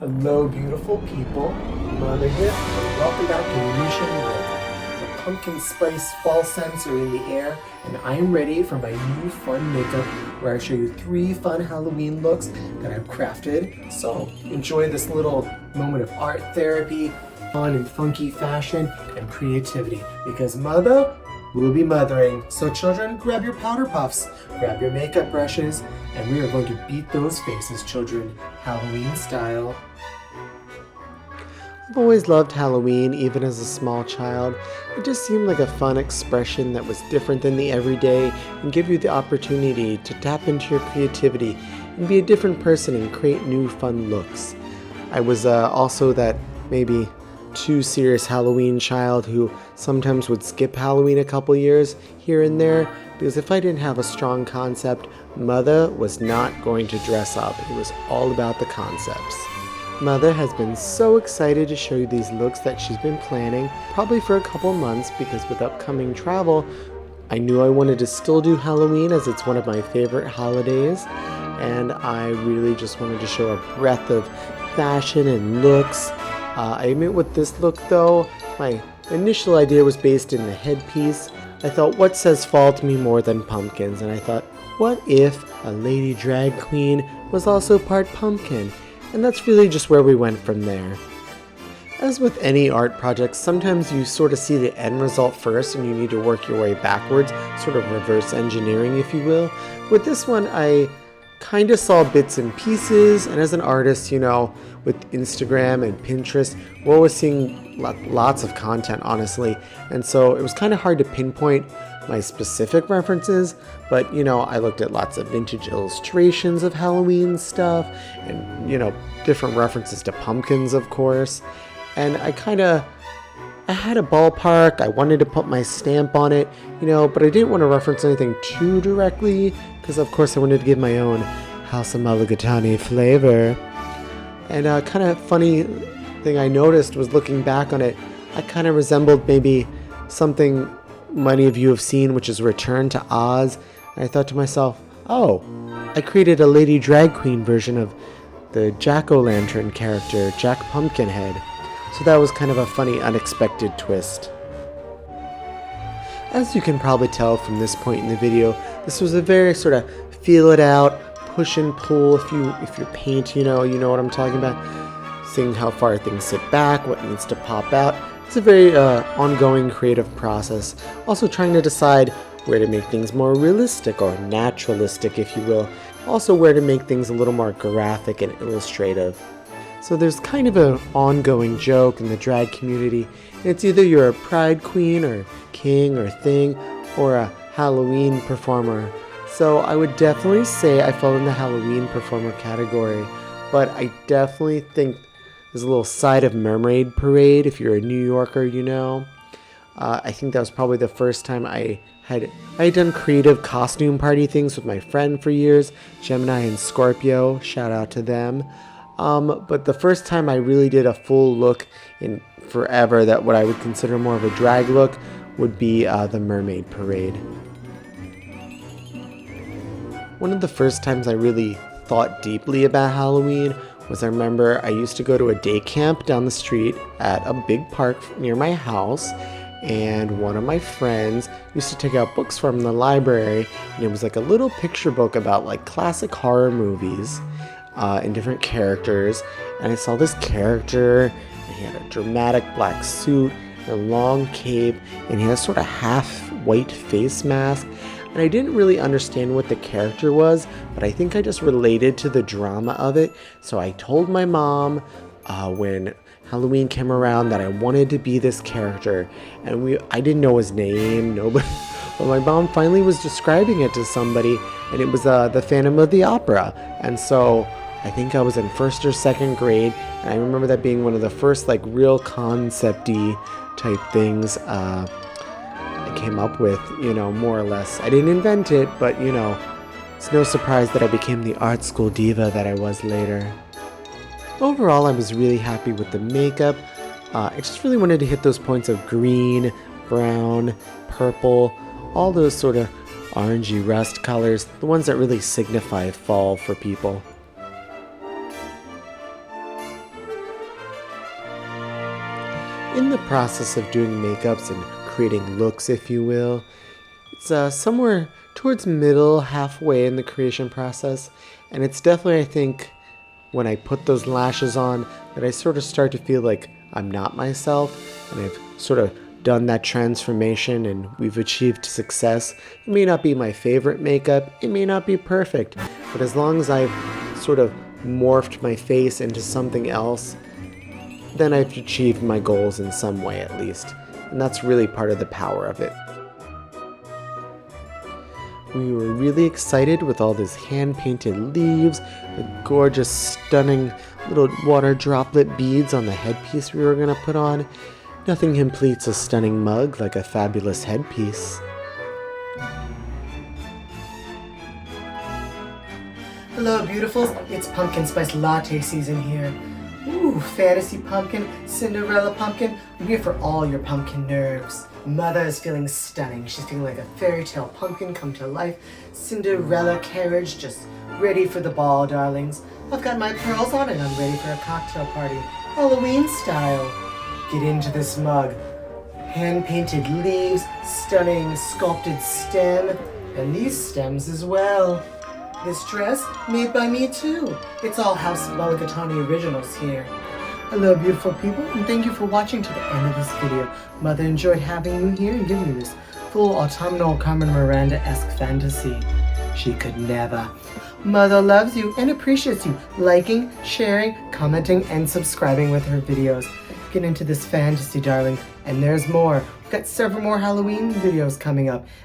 Hello, beautiful people. Mother here, and welcome back to Mission World. The pumpkin spice fall scents are in the air, and I am ready for my new fun makeup where I show you 3 fun Halloween looks that I've crafted. So, enjoy this little moment of art therapy, fun and funky fashion, and creativity, because Mother will be mothering. So children, grab your powder puffs, grab your makeup brushes, and we are going to beat those faces, children, Halloween style. I've always loved Halloween, even as a small child. It just seemed like a fun expression that was different than the everyday and give you the opportunity to tap into your creativity and be a different person and create new fun looks. I was also that maybe too serious Halloween child who sometimes would skip Halloween a couple years here and there because if I didn't have a strong concept, Mother was not going to dress up. It was all about the concepts. Mother has been so excited to show you these looks that she's been planning, probably for a couple months, because with upcoming travel, I knew I wanted to still do Halloween as it's one of my favorite holidays, and I really just wanted to show a breadth of fashion and looks. I admit with this look though, my initial idea was based in the headpiece. I thought, what says fall to me more than pumpkins? And I thought, what if a lady drag queen was also part pumpkin? And that's really just where we went from there. As with any art project, sometimes you sort of see the end result first and you need to work your way backwards, sort of reverse engineering if you will. With this one, I kind of saw bits and pieces, and as an artist, with Instagram and Pinterest, we're always seeing lots of content, honestly. And so it was kind of hard to pinpoint my specific references, but I looked at lots of vintage illustrations of Halloween stuff and different references to pumpkins, of course. And I had a ballpark. I wanted to put my stamp on it, but I didn't want to reference anything too directly because of course I wanted to give my own House of Mulligatawny flavor. And a kind of funny thing I noticed was looking back on it, I kind of resembled maybe something many of you have seen, which is Return to Oz. And I thought to myself, oh, I created a lady drag queen version of the Jack-o'-lantern character, Jack Pumpkinhead. So that was kind of a funny, unexpected twist. As you can probably tell from this point in the video, this was a very sort of feel it out, push and pull. If you paint, you know what I'm talking about. Seeing how far things sit back, what needs to pop out. It's a very ongoing creative process. Also trying to decide where to make things more realistic or naturalistic, if you will. Also where to make things a little more graphic and illustrative. So there's kind of an ongoing joke in the drag community. It's either you're a pride queen or king or thing or a Halloween performer. So I would definitely say I fall in the Halloween performer category, but I definitely think there's a little side of Mermaid Parade if you're a New Yorker, I think that was probably the first time I had done creative costume party things with my friend for years, Gemini and Scorpio, shout out to them. But the first time I really did a full look in forever, that what I would consider more of a drag look, would be the Mermaid Parade. One of the first times I really thought deeply about Halloween was I remember I used to go to a day camp down the street at a big park near my house, and one of my friends used to take out books from the library, and it was like a little picture book about like classic horror movies and different characters. And I saw this character, and he had a dramatic black suit and a long cape, and he had a sort of half white face mask. And I didn't really understand what the character was, but I think I just related to the drama of it. So I told my mom when Halloween came around that I wanted to be this character, and I didn't know his name, nobody. But my mom finally was describing it to somebody, and it was the Phantom of the Opera. And so I think I was in first or second grade, and I remember that being one of the first like real concept-y type things I came up with, more or less. I didn't invent it, but it's no surprise that I became the art school diva that I was later. Overall, I was really happy with the makeup. I just really wanted to hit those points of green, brown, purple, all those sort of orangey rust colors, the ones that really signify fall for people. in the process of doing makeups and creating looks, if you will. It's somewhere towards middle, halfway in the creation process, and it's definitely, I think, when I put those lashes on that I sort of start to feel like I'm not myself, and I've sort of done that transformation and we've achieved success. It may not be my favorite makeup, it may not be perfect, but as long as I've sort of morphed my face into something else, then I've achieved my goals in some way at least. And that's really part of the power of it. We were really excited with all these hand-painted leaves, the gorgeous, stunning little water droplet beads on the headpiece we were going to put on. Nothing completes a stunning mug like a fabulous headpiece. Hello, beautifuls. It's pumpkin spice latte season here. Ooh, fantasy pumpkin, Cinderella pumpkin. I'm here for all your pumpkin nerves. Mother is feeling stunning. She's feeling like a fairy tale pumpkin come to life. Cinderella carriage, just ready for the ball, darlings. I've got my pearls on and I'm ready for a cocktail party, Halloween style. Get into this mug. Hand-painted leaves, stunning sculpted stem, and these stems as well. This dress, made by me too. It's all House Mulligatawny originals here. Hello, beautiful people, and thank you for watching to the end of this video. Mother enjoyed having you here and giving you this full autumnal Carmen Miranda-esque fantasy. She could never. Mother loves you and appreciates you liking, sharing, commenting, and subscribing with her videos. Get into this fantasy, darling, and there's more. We've got several more Halloween videos coming up,